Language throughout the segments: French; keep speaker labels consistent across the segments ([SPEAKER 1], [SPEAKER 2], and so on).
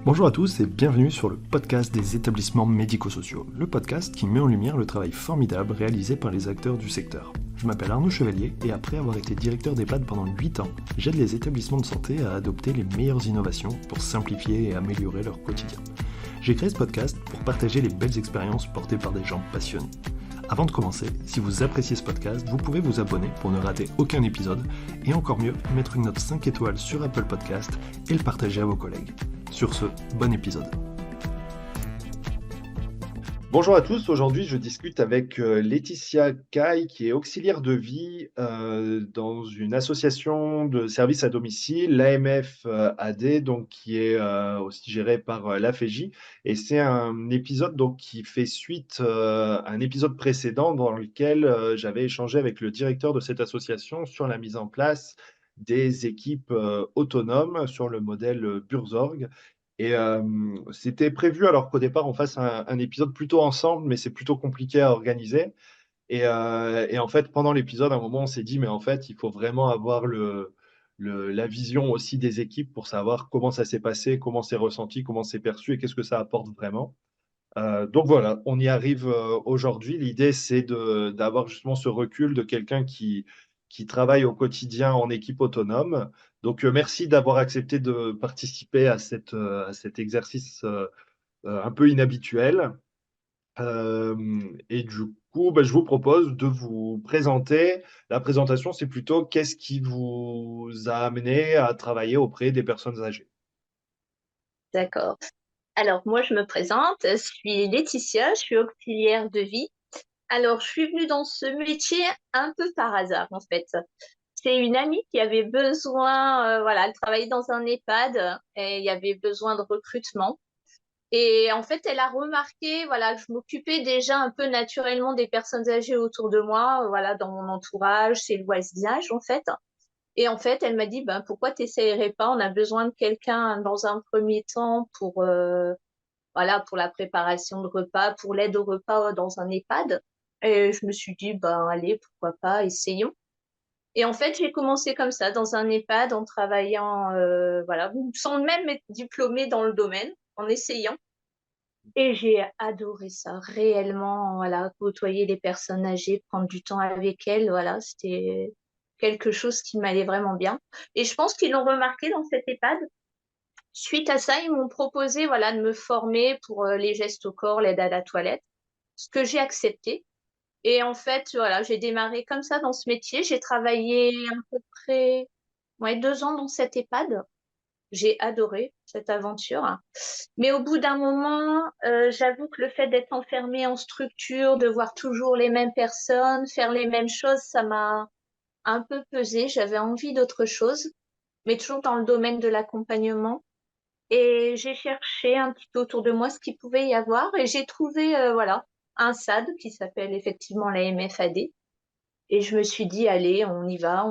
[SPEAKER 1] Bonjour à tous et bienvenue sur le podcast des établissements médico-sociaux, le podcast qui met en lumière le travail formidable réalisé par les acteurs du secteur. Je m'appelle Arnaud Chevalier et après avoir été directeur d'EHPAD pendant 8 ans, j'aide les établissements de santé à adopter les meilleures innovations pour simplifier et améliorer leur quotidien. J'ai créé ce podcast pour partager les belles expériences portées par des gens passionnés. Avant de commencer, si vous appréciez ce podcast, vous pouvez vous abonner pour ne rater aucun épisode et encore mieux, mettre une note 5 étoiles sur Apple Podcast et le partager à vos collègues. Sur ce, bon épisode. Bonjour à tous, aujourd'hui je discute avec Laetitia Caille qui est auxiliaire de vie dans une association de services à domicile, l'AMF AD, donc qui est aussi gérée par l'AFEJ. Et c'est un épisode donc, qui fait suite à un épisode précédent dans lequel j'avais échangé avec le directeur de cette association sur la mise en place des équipes autonomes sur le modèle Burzorg. Et c'était prévu alors qu'au départ on fasse un épisode plutôt ensemble, mais c'est plutôt compliqué à organiser. Et en fait, pendant l'épisode, à un moment, on s'est dit, mais en fait, il faut vraiment avoir la vision aussi des équipes pour savoir comment ça s'est passé, comment c'est ressenti, comment c'est perçu et qu'est-ce que ça apporte vraiment. Donc voilà, on y arrive aujourd'hui. L'idée, c'est d'avoir justement ce recul de quelqu'un qui travaille au quotidien en équipe autonome. Donc merci d'avoir accepté de participer à cet exercice un peu inhabituel. Et du coup, je vous propose de vous présenter. La présentation, c'est plutôt qu'est-ce qui vous a amené à travailler auprès des personnes âgées.
[SPEAKER 2] D'accord. Alors, moi, je me présente. Je suis Laetitia, je suis auxiliaire de vie. Alors, je suis venue dans ce métier un peu par hasard, en fait. C'est une amie qui avait besoin, voilà, elle travaillait dans un EHPAD et il y avait besoin de recrutement. Et en fait, elle a remarqué, voilà, que je m'occupais déjà un peu naturellement des personnes âgées autour de moi, voilà, dans mon entourage, chez le voisinage, en fait. Et en fait, elle m'a dit, ben, pourquoi t'essayerais pas? On a besoin de quelqu'un dans un premier temps pour, voilà, pour la préparation de repas, pour l'aide au repas dans un EHPAD. Et je me suis dit, ben, allez, pourquoi pas, essayons. Et en fait, j'ai commencé comme ça, dans un EHPAD, en travaillant, voilà, sans même être diplômée dans le domaine, en essayant. Et j'ai adoré ça, réellement, voilà, côtoyer les personnes âgées, prendre du temps avec elles, voilà, c'était quelque chose qui m'allait vraiment bien. Et je pense qu'ils l'ont remarqué dans cet EHPAD. Suite à ça, ils m'ont proposé, voilà, de me former pour les gestes au corps, l'aide à la toilette, ce que j'ai accepté. Et en fait, voilà, j'ai démarré comme ça dans ce métier. J'ai travaillé à peu près, ouais, 2 ans dans cet EHPAD. J'ai adoré cette aventure. Mais au bout d'un moment, j'avoue que le fait d'être enfermée en structure, de voir toujours les mêmes personnes, faire les mêmes choses, ça m'a un peu pesé. J'avais envie d'autre chose, mais toujours dans le domaine de l'accompagnement. Et j'ai cherché un petit peu autour de moi ce qu'il pouvait y avoir et j'ai trouvé voilà un SAD qui s'appelle effectivement la MFAD. Et je me suis dit, allez, on y va,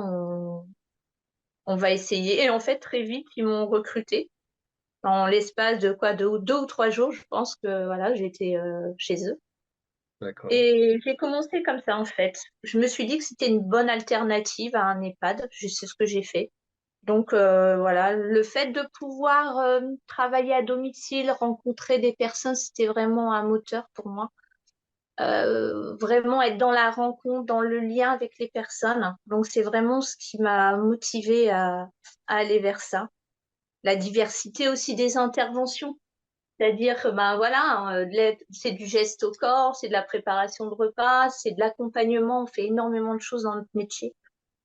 [SPEAKER 2] on va essayer. Et en fait, très vite, ils m'ont recruté. En l'espace de quoi, 2 ou 3 jours, je pense que voilà, j'étais chez eux.
[SPEAKER 1] D'accord.
[SPEAKER 2] Et j'ai commencé comme ça en fait. Je me suis dit que c'était une bonne alternative à un EHPAD. C'est ce que j'ai fait. Donc voilà, le fait de pouvoir travailler à domicile, rencontrer des personnes, c'était vraiment un moteur pour moi. Vraiment être dans la rencontre, dans le lien avec les personnes. Donc c'est vraiment ce qui m'a motivée à aller vers ça. La diversité aussi des interventions. C'est-à-dire que ben voilà, c'est du geste au corps, c'est de la préparation de repas, c'est de l'accompagnement. On fait énormément de choses dans notre métier.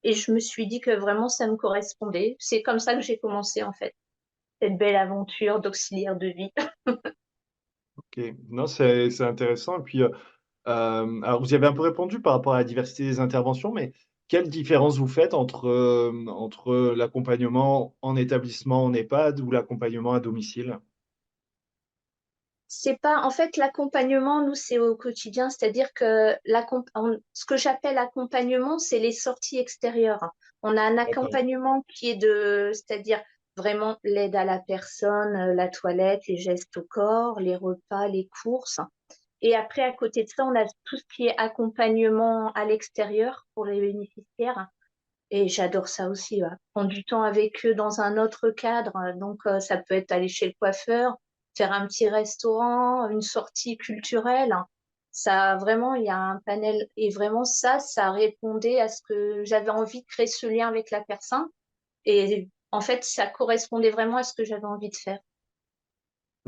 [SPEAKER 2] Et je me suis dit que vraiment ça me correspondait. C'est comme ça que j'ai commencé en fait, cette belle aventure d'auxiliaire de vie.
[SPEAKER 1] Ok, non, c'est intéressant. Et puis, alors, vous y avez un peu répondu par rapport à la diversité des interventions, mais quelle différence vous faites entre l'accompagnement en établissement, en EHPAD ou l'accompagnement à domicile?
[SPEAKER 2] C'est pas, en fait, l'accompagnement, nous, c'est au quotidien, c'est-à-dire que ce que j'appelle accompagnement, c'est les sorties extérieures. On a un
[SPEAKER 1] D'accord.
[SPEAKER 2] accompagnement qui est c'est-à-dire vraiment l'aide à la personne, la toilette, les gestes au corps, les repas, les courses. Et après, à côté de ça, on a tout ce qui est accompagnement à l'extérieur pour les bénéficiaires. Et j'adore ça aussi, ouais. Prendre du temps avec eux dans un autre cadre. Donc, ça peut être aller chez le coiffeur, faire un petit restaurant, une sortie culturelle. Ça, vraiment, il y a un panel. Et vraiment, ça répondait à ce que j'avais envie de créer ce lien avec la personne. Et en fait, ça correspondait vraiment à ce que j'avais envie de faire.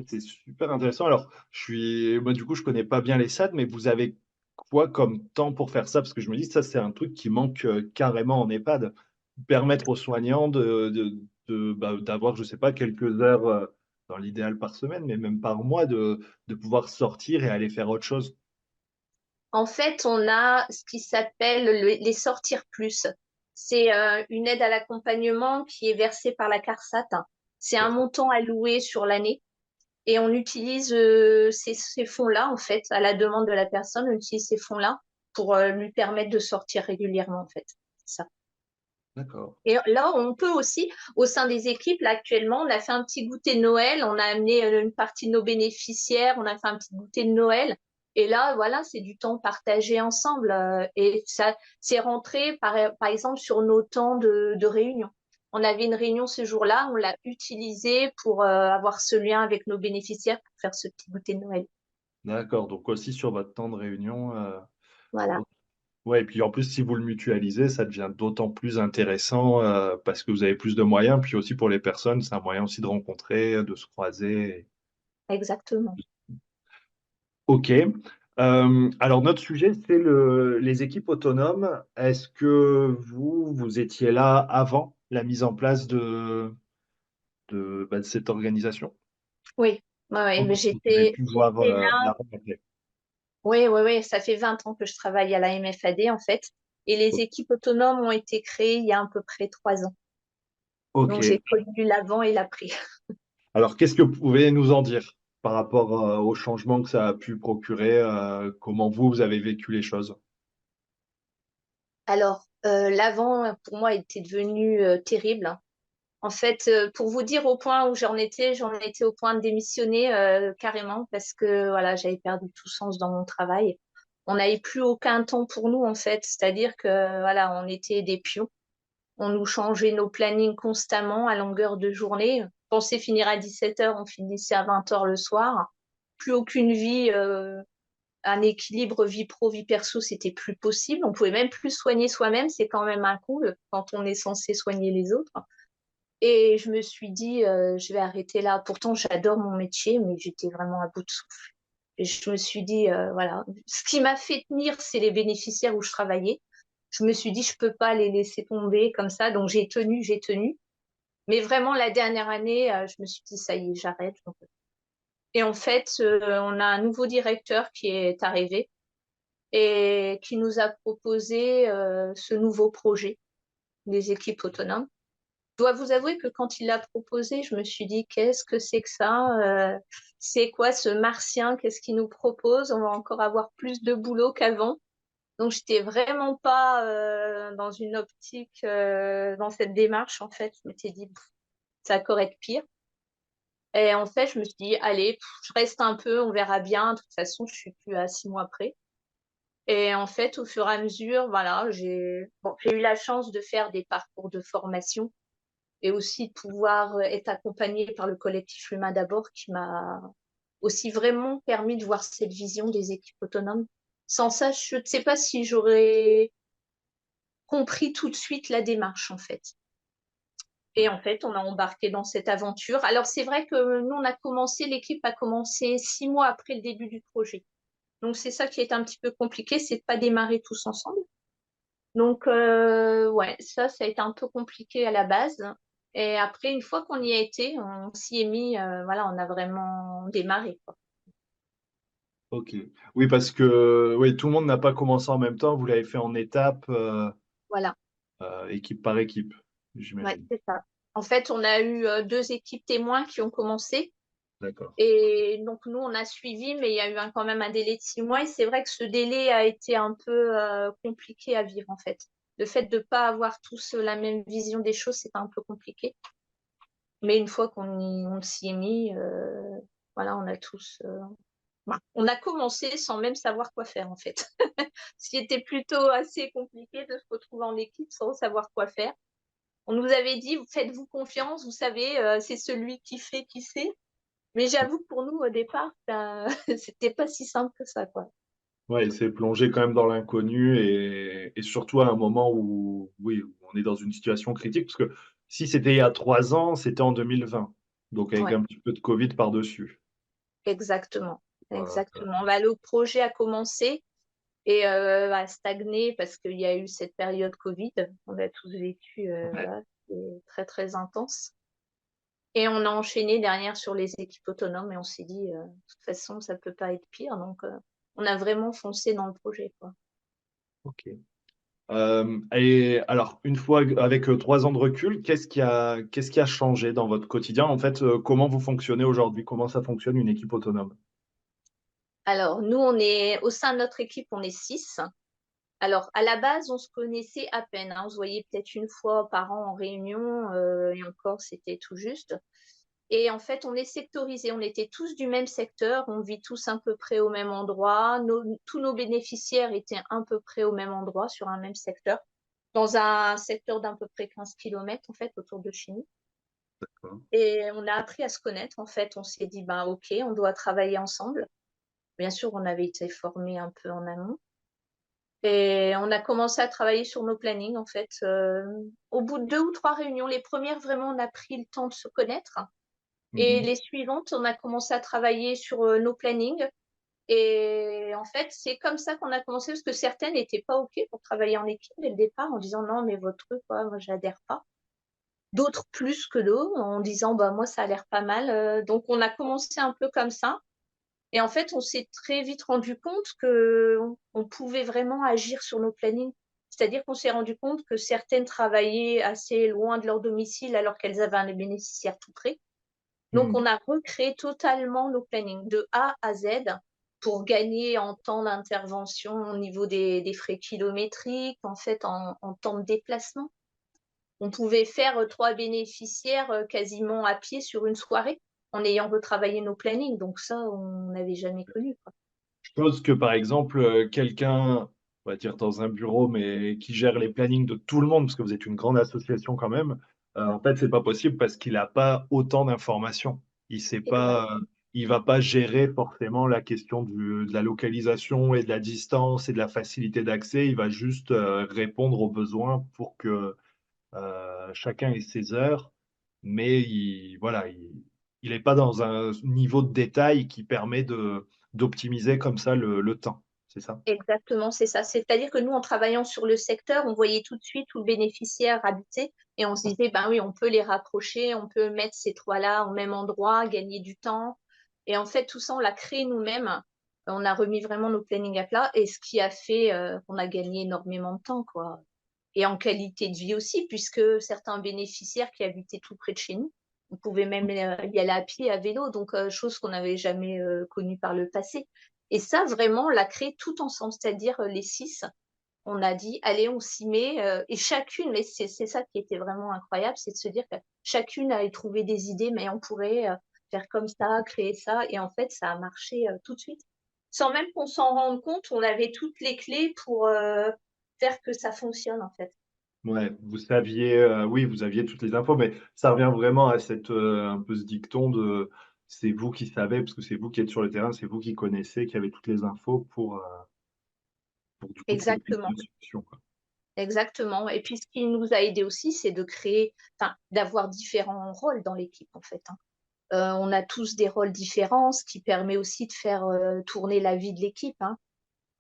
[SPEAKER 1] C'est super intéressant. Alors, moi, du coup, je connais pas bien les SAD, mais vous avez quoi comme temps pour faire ça? Parce que je me dis, ça, c'est un truc qui manque carrément en EHPAD. Permettre aux soignants d'avoir, je sais pas, quelques heures, dans l'idéal par semaine, mais même par mois, de pouvoir sortir et aller faire autre chose.
[SPEAKER 2] En fait, on a ce qui s'appelle les sortir plus. C'est une aide à l'accompagnement qui est versée par la CARSAT. C'est un
[SPEAKER 1] D'accord.
[SPEAKER 2] montant alloué sur l'année et on utilise ces fonds-là, en fait, à la demande de la personne, on utilise ces fonds-là pour lui permettre de sortir régulièrement, en fait. C'est ça.
[SPEAKER 1] D'accord.
[SPEAKER 2] Et là, on peut aussi, au sein des équipes, là, actuellement, on a fait un petit goûter de Noël, on a amené une partie de nos bénéficiaires, on a fait un petit goûter de Noël. Et là, voilà, c'est du temps partagé ensemble. Et ça, c'est rentré, par exemple, sur nos temps de réunion. On avait une réunion ce jour-là, on l'a utilisé pour avoir ce lien avec nos bénéficiaires pour faire ce petit goûter de Noël.
[SPEAKER 1] D'accord. Donc aussi sur votre temps de réunion.
[SPEAKER 2] Voilà,
[SPEAKER 1] Ouais, et puis en plus, si vous le mutualisez, ça devient d'autant plus intéressant parce que vous avez plus de moyens. Puis aussi pour les personnes, c'est un moyen aussi de rencontrer, de se croiser.
[SPEAKER 2] exactement.
[SPEAKER 1] Ok. Alors notre sujet, c'est les équipes autonomes. Est-ce que vous étiez là avant la mise en place de cette organisation?
[SPEAKER 2] Oui, ouais, ouais,
[SPEAKER 1] Ok.
[SPEAKER 2] mais
[SPEAKER 1] Vous avez pu voir
[SPEAKER 2] j'étais là.
[SPEAKER 1] la rencontrer.
[SPEAKER 2] Oui, oui, oui, ça fait 20 ans que je travaille à la MFAD en fait. Et les équipes autonomes ont été créées il y a à peu près 3 ans.
[SPEAKER 1] Ok.
[SPEAKER 2] Donc j'ai connu l'avant et l'après.
[SPEAKER 1] Alors, qu'est-ce que vous pouvez nous en dire par rapport au changement que ça a pu procurer? Comment vous avez vécu les choses?
[SPEAKER 2] Alors, l'avant, pour moi, était devenu terrible. En fait, pour vous dire au point où j'en étais au point de démissionner carrément parce que voilà, j'avais perdu tout sens dans mon travail. On n'avait plus aucun temps pour nous en fait, c'est-à-dire que voilà, on était des pions. On nous changeait nos plannings constamment à longueur de journée. On pensait finir à 17 heures, on finissait à 20 heures le soir. Plus aucune vie, un équilibre vie pro, vie perso, c'était plus possible. On pouvait même plus soigner soi-même, c'est quand même un coup quand on est censé soigner les autres. Et je me suis dit, je vais arrêter là. Pourtant, j'adore mon métier, mais j'étais vraiment à bout de souffle. Et je me suis dit, voilà, ce qui m'a fait tenir, c'est les bénéficiaires où je travaillais. Je me suis dit, je peux pas les laisser tomber comme ça. Donc, j'ai tenu, j'ai tenu. Mais vraiment, la dernière année, je me suis dit, ça y est, j'arrête. Et en fait, on a un nouveau directeur qui est arrivé et qui nous a proposé ce nouveau projet des équipes autonomes. Je dois vous avouer que quand il l'a proposé, je me suis dit, qu'est-ce que c'est que ça? C'est quoi ce martien? Qu'est-ce qu'il nous propose? On va encore avoir plus de boulot qu'avant. Donc, j'étais vraiment pas dans une optique, dans cette démarche, en fait. Je m'étais dit, ça pourrait être pire. Et en fait, je me suis dit, allez, je reste un peu, on verra bien. De toute façon, je suis plus à 6 mois près. Et en fait, au fur et à mesure, voilà, j'ai eu la chance de faire des parcours de formation et aussi de pouvoir être accompagnée par le collectif Humain d'abord qui m'a aussi vraiment permis de voir cette vision des équipes autonomes. Sans ça, je ne sais pas si j'aurais compris tout de suite la démarche, en fait. Et en fait, on a embarqué dans cette aventure. Alors, c'est vrai que nous, l'équipe a commencé 6 mois après le début du projet. Donc, c'est ça qui est un petit peu compliqué, c'est de pas démarrer tous ensemble. Donc, ouais, ça a été un peu compliqué à la base. Et après, une fois qu'on y a été, on s'y est mis, voilà, on a vraiment démarré, quoi.
[SPEAKER 1] Ok. Oui, parce que oui, tout le monde n'a pas commencé en même temps. Vous l'avez fait en étapes,
[SPEAKER 2] Voilà,
[SPEAKER 1] équipe par équipe,
[SPEAKER 2] ouais,
[SPEAKER 1] j'imagine.
[SPEAKER 2] c'est ça. En fait, on a eu 2 équipes témoins qui ont commencé.
[SPEAKER 1] D'accord.
[SPEAKER 2] Et donc, nous, on a suivi, mais il y a eu quand même un délai de 6 mois. Et c'est vrai que ce délai a été un peu compliqué à vivre, en fait. Le fait de ne pas avoir tous la même vision des choses, c'est un peu compliqué. Mais une fois on s'y est mis, voilà, on a tous. Voilà. On a commencé sans même savoir quoi faire, en fait. Ce qui était plutôt assez compliqué de se retrouver en équipe sans savoir quoi faire. On nous avait dit: «Faites-vous confiance, vous savez, c'est celui qui fait qui sait». Mais j'avoue que pour nous, au départ, ça c'était pas si simple que ça, quoi.
[SPEAKER 1] Ouais, il s'est plongé quand même dans l'inconnu et surtout à un moment où, oui, où on est dans une situation critique, parce que si c'était il y a 3 ans, c'était en 2020, donc avec
[SPEAKER 2] Ouais,
[SPEAKER 1] un petit peu de Covid par-dessus.
[SPEAKER 2] exactement,
[SPEAKER 1] Voilà.
[SPEAKER 2] exactement. Bah, le projet a commencé et a stagné parce qu'il y a eu cette période covid. On a tous vécu, voilà, c'est très, très intense et on a enchaîné derrière sur les équipes autonomes et on s'est dit: «De toute façon, ça peut pas être pire», donc on a vraiment foncé dans le projet, quoi.
[SPEAKER 1] OK. Et alors, une fois avec 3 ans de recul, qu'est-ce qui a changé dans votre quotidien? En fait, comment vous fonctionnez aujourd'hui? Comment ça fonctionne une équipe autonome?
[SPEAKER 2] Alors nous, on est au sein de notre équipe, on est 6. Alors, à la base, on se connaissait à peine, hein. On se voyait peut-être une fois par an en réunion, et encore, c'était tout juste. Et en fait, on est sectorisés. On était tous du même secteur. On vit tous à peu près au même endroit. Tous nos bénéficiaires étaient à peu près au même endroit, sur un même secteur, dans un secteur d'à peu près 15 kilomètres, en fait, autour de chez nous.
[SPEAKER 1] Hein.
[SPEAKER 2] Et on a appris à se connaître, en fait. On s'est dit, ben, OK, on doit travailler ensemble. Bien sûr, on avait été formés un peu en amont. Et on a commencé à travailler sur nos plannings, en fait. Au bout de 2 ou 3 réunions, les premières, vraiment, on a pris le temps de se connaître et
[SPEAKER 1] Mmh.
[SPEAKER 2] les suivantes, on a commencé à travailler sur, nos plannings et en fait, c'est comme ça qu'on a commencé parce que certaines n'étaient pas OK pour travailler en équipe dès le départ en disant: «Non, mais votre truc, quoi, moi, j'adhère pas». D'autres plus que d'autres en disant: «Bah, moi, ça a l'air pas mal», donc on a commencé un peu comme ça et en fait, on s'est très vite rendu compte qu'on pouvait vraiment agir sur nos plannings. C'est-à-dire qu'on s'est rendu compte que certaines travaillaient assez loin de leur domicile alors qu'elles avaient un bénéficiaire tout près. Donc
[SPEAKER 1] Mmh.
[SPEAKER 2] on a recréé totalement nos plannings de A à Z pour gagner en temps d'intervention au niveau des frais kilométriques, en fait en temps de déplacement. On pouvait faire, 3 bénéficiaires, quasiment à pied sur une soirée, en ayant retravaillé nos plannings, donc ça, on n'avait jamais connu, quoi.
[SPEAKER 1] Chose que, par exemple, quelqu'un, on va dire dans un bureau, mais qui gère les plannings de tout le monde, parce que vous êtes une grande association quand même,
[SPEAKER 2] Mmh,
[SPEAKER 1] en fait, c'est pas possible parce qu'il a pas autant d'informations. Il sait pas,
[SPEAKER 2] exactement,
[SPEAKER 1] il va pas gérer forcément la question de la localisation et de la distance et de la facilité d'accès. Il va juste, répondre aux besoins pour que, chacun ait ses heures, mais voilà, il est pas dans un niveau de détail qui permet d'optimiser comme ça le temps, c'est ça?
[SPEAKER 2] exactement, c'est ça. C'est-à-dire que nous, en travaillant sur le secteur, on voyait tout de suite où le bénéficiaire habitait et on se disait: «Ben oui, on peut les rapprocher, on peut mettre ces 3 là au même endroit, gagner du temps» et en fait, tout ça, on l'a créé nous-mêmes. On a remis vraiment nos plannings à plat et ce qui a fait, qu'on a gagné énormément de temps, quoi et en qualité de vie aussi puisque certains bénéficiaires qui habitaient tout près de chez nous, on pouvait même, y aller à pied, à vélo donc chose qu'on n'avait jamais, connue par le passé et ça vraiment on l'a créé tout ensemble, c'est-à-dire, les 6, on a dit: «Allez, on s'y met», et chacune mais c'est ça qui était vraiment incroyable, c'est de se dire que chacune avait trouvé des idées: «Mais on pourrait, faire comme ça, créer ça» et en fait ça a marché, tout de suite. Sans même qu'on s'en rende compte, on avait toutes les clés pour, faire que ça fonctionne, en fait.
[SPEAKER 1] Ouais, vous saviez, oui, vous aviez toutes les infos, mais ça revient vraiment à cette, un peu ce dicton de: «C'est vous qui savez», parce que c'est vous qui êtes sur le terrain, c'est vous qui connaissez, qui avez toutes les infos pour du coup trouver les
[SPEAKER 2] Exactement,
[SPEAKER 1] bonnes solutions, quoi.
[SPEAKER 2] exactement et puis ce qui nous a aidés aussi, c'est de créer enfin, d'avoir différents rôles dans l'équipe, en fait, hein. On a tous des rôles différents, ce qui permet aussi de faire, tourner la vie de l'équipe, hein.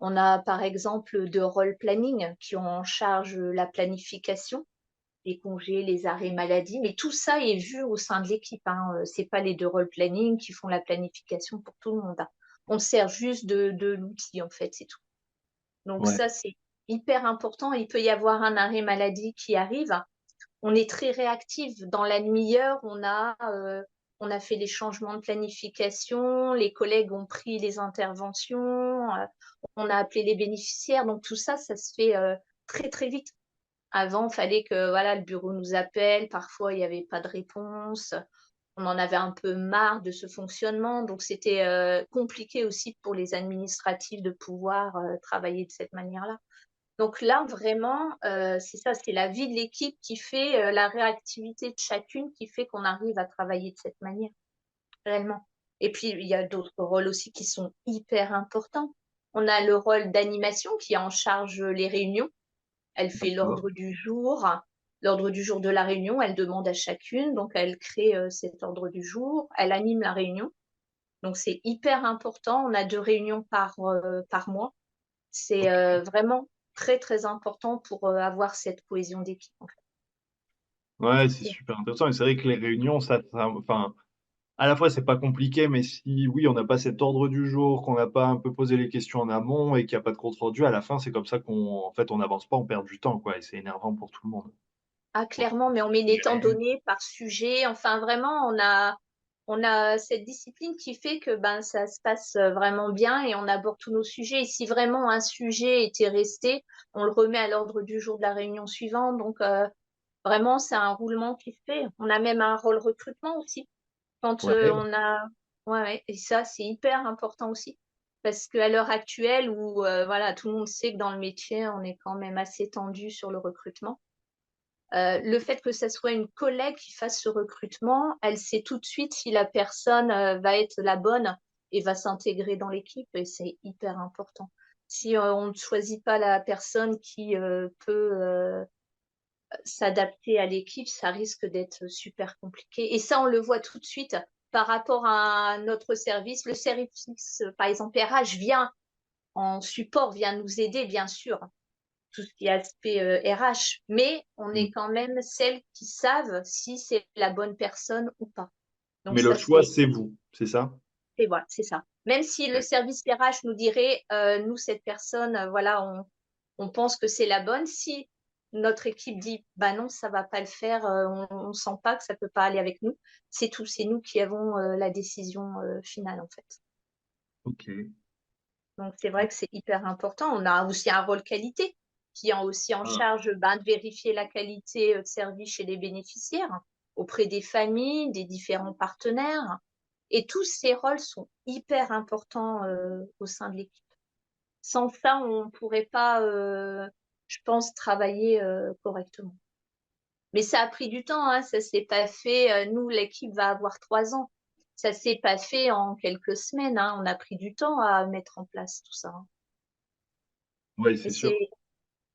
[SPEAKER 2] On a, par exemple, 2 rôles planning qui ont en charge, la planification, les congés, les arrêts maladie, mais tout ça est vu au sein de l'équipe, hein, c'est pas les 2 rôles planning qui font la planification pour tout le monde, hein. On sert juste de l'outil, en fait, c'est tout. Donc
[SPEAKER 1] Ouais.
[SPEAKER 2] ça, c'est hyper important. Il peut y avoir un arrêt maladie qui arrive. On est très réactif. Dans la demi-heure, on a fait les changements de planification, les collègues ont pris les interventions, on a appelé les bénéficiaires. Donc tout ça, ça se fait, très, très vite. Avant, il fallait que voilà, le bureau nous appelle, parfois il y avait pas de réponse. On en avait un peu marre de ce fonctionnement, donc c'était, compliqué aussi pour les administratifs de pouvoir, travailler de cette manière-là. Donc là, vraiment, c'est ça, c'est la vie de l'équipe qui fait, la réactivité de chacune qui fait qu'on arrive à travailler de cette manière, réellement. Et puis, il y a d'autres rôles aussi qui sont hyper importants. On a le rôle d'animation qui est en charge, les réunions. Elle fait
[SPEAKER 1] D'accord.
[SPEAKER 2] l'ordre du jour de la réunion, elle demande à chacune, donc elle crée, cet ordre du jour, elle anime la réunion. Donc c'est hyper important. On a 2 réunions par mois. C'est,
[SPEAKER 1] OK.
[SPEAKER 2] vraiment très, très important pour, avoir cette cohésion d'équipe, en fait.
[SPEAKER 1] Ouais, c'est
[SPEAKER 2] C'est
[SPEAKER 1] super intéressant et c'est vrai que les réunions, ça enfin, à la fois, c'est pas compliqué, mais si, oui, on n'a pas cet ordre du jour, qu'on n'a pas un peu posé les questions en amont et qu'il y a pas de compte rendu, à la fin, c'est comme ça qu'on en fait, on n'avance pas, on perd du temps, quoi et c'est énervant pour tout le monde.
[SPEAKER 2] ah
[SPEAKER 1] Donc
[SPEAKER 2] clairement, mais on met des temps
[SPEAKER 1] gérer
[SPEAKER 2] donnés par sujet, enfin vraiment on a cette discipline qui fait que, ben, ça se passe, vraiment bien et on aborde tous nos sujets et si vraiment un sujet était resté, on le remet à l'ordre du jour de la réunion suivante donc vraiment c'est un roulement qui se fait. On a même un rôle recrutement aussi. Quand,
[SPEAKER 1] ouais,
[SPEAKER 2] on a ouais, ouais et ça, c'est hyper important aussi. Parce qu'à l'heure actuelle où, voilà, tout le monde sait que dans le métier, on est quand même assez tendu sur le recrutement. Le fait que ça soit une collègue qui fasse ce recrutement, elle sait tout de suite si la personne, va être la bonne et va s'intégrer dans l'équipe et c'est hyper important. Si, on ne choisit pas la personne qui, peut, s'adapter à l'équipe, ça risque d'être super compliqué et ça, on le voit tout de suite par rapport à notre service. Le service, par exemple RH vient en support, vient nous aider bien sûr, tout ce qui est aspect, RH, mais on
[SPEAKER 1] mmh,
[SPEAKER 2] est quand même celles qui savent si c'est la bonne personne ou pas. Donc
[SPEAKER 1] mais le
[SPEAKER 2] ça,
[SPEAKER 1] choix, c'est vous, c'est ça?
[SPEAKER 2] et voilà, c'est ça. Même si le
[SPEAKER 1] Ouais.
[SPEAKER 2] service RH nous dirait, nous cette personne, voilà, on pense que c'est la bonne. Si notre équipe dit: «Bah non, ça va pas le faire, on sent pas que ça peut pas aller avec nous», c'est tout, c'est nous qui avons, la décision, finale, en fait.
[SPEAKER 1] OK.
[SPEAKER 2] Donc c'est vrai que c'est hyper important. On a aussi un rôle qualité qui est aussi en
[SPEAKER 1] Ah,
[SPEAKER 2] charge, ben, de vérifier la qualité, de service chez les bénéficiaires, auprès des familles, des différents partenaires et tous ces rôles sont hyper importants, au sein de l'équipe. Sans ça, on pourrait pas, je pense, travailler, correctement. Mais ça a pris du temps, hein, ça s'est pas fait, nous, l'équipe va avoir 3 ans. Ça s'est pas fait en quelques semaines, hein, on a pris du temps à mettre en place tout ça, hein.
[SPEAKER 1] ouais,
[SPEAKER 2] Et
[SPEAKER 1] c'est sûr.
[SPEAKER 2] c'est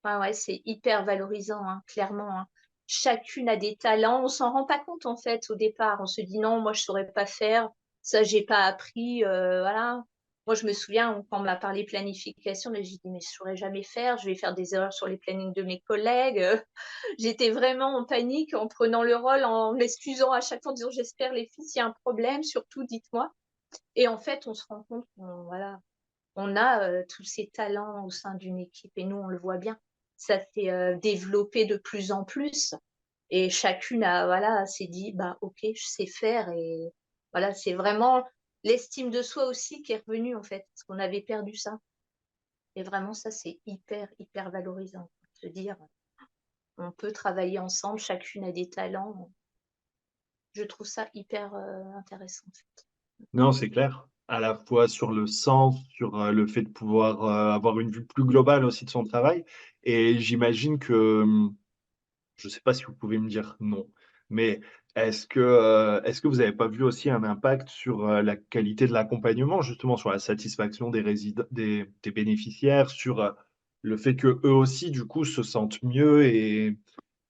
[SPEAKER 2] ouais, ouais, c'est hyper valorisant, hein, clairement, hein. Chacune a des talents, on s'en rend pas compte, en fait, au départ. On se dit: «Non, moi, je saurais pas faire, ça, j'ai pas appris», voilà. Moi, je me souviens, quand on m'a parlé planification, là, j'ai dit: «Mais je saurais jamais faire, je vais faire des erreurs sur les plannings de mes collègues», J'étais vraiment en panique en prenant le rôle, en m'excusant à chaque fois en disant: «J'espère les filles, s'il y a un problème, surtout dites-moi» et en fait, on se rend compte qu'on voilà, on a, tous ces talents au sein d'une équipe et nous, on le voit bien. Ça s'est, développé de plus en plus et chacune a voilà, s'est dit: «Bah, OK, je sais faire» et voilà, c'est vraiment l'estime de soi aussi qui est revenue, en fait, parce qu'on avait perdu ça et vraiment ça, c'est hyper, hyper valorisant. De se dire: «On peut travailler ensemble, chacune a des talents». Je trouve ça hyper, intéressant, en fait.
[SPEAKER 1] Non, c'est clair. À la fois sur le sens, sur, le fait de pouvoir, avoir une vue plus globale aussi de son travail et j'imagine que, je ne sais pas si vous pouvez me dire non, mais est-ce que vous n'avez pas vu aussi un impact sur, la qualité de l'accompagnement, justement sur la satisfaction des bénéficiaires, sur, le fait qu'eux aussi, du coup, se sentent mieux et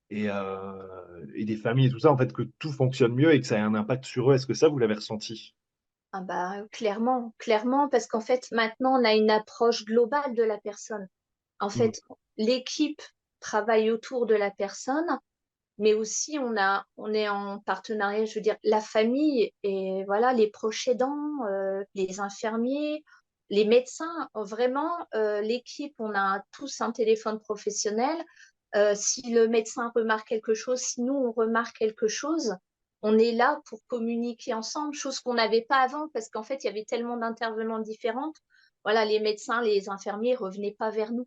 [SPEAKER 1] des familles et tout ça, en fait, que tout fonctionne mieux et que ça ait un impact sur eux? Est-ce que ça, vous l'avez ressenti?
[SPEAKER 2] Ah bah, clairement, clairement, parce qu'en fait, maintenant, on a une approche globale de la personne. En
[SPEAKER 1] Mmh.
[SPEAKER 2] fait, l'équipe travaille autour de la personne, mais aussi on est en partenariat, je veux dire, la famille et voilà, les proches aidants, les infirmiers, les médecins. Vraiment, l'équipe, on a tous un téléphone professionnel. Si le médecin remarque quelque chose, si nous, on remarque quelque chose, on est là pour communiquer ensemble, chose qu'on n'avait pas avant parce qu'en fait, il y avait tellement d'intervenants différentes. Voilà, les médecins, les infirmiers revenaient pas vers nous.